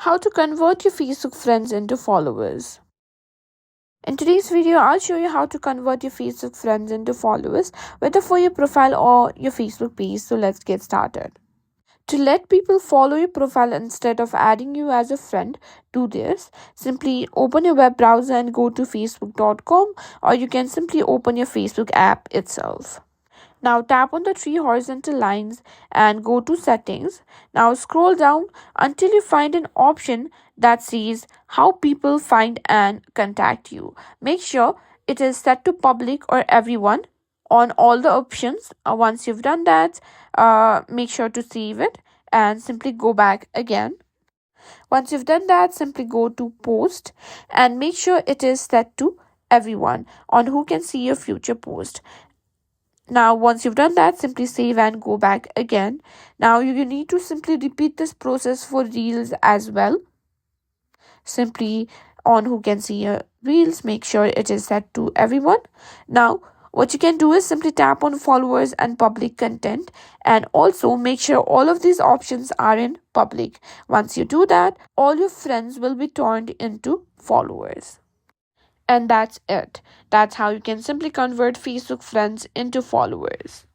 How to convert your Facebook friends into followers. In today's video, I'll show you how to convert your Facebook friends into followers, whether for your profile or your Facebook page. So let's get started. To let people follow your profile instead of adding you as a friend, do this. Simply open your web browser and go to facebook.com, or you can simply open your Facebook app itself. Now tap on the three horizontal lines and go to settings. Now scroll down until you find an option that says how people find and contact you. Make sure it is set to public or everyone on all the options. Once you've done that, make sure to save it and simply go back again. Once you've done that, simply go to post and make sure it is set to everyone on who can see your future post. Now, once you've done that, simply save and go back again. Now, you need to simply repeat this process for Reels as well. Simply on who can see your Reels, make sure it is set to everyone. Now, what you can do is simply tap on followers and public content, and also make sure all of these options are in public. Once you do that, all your friends will be turned into followers. And that's it. That's how you can simply convert Facebook friends into followers.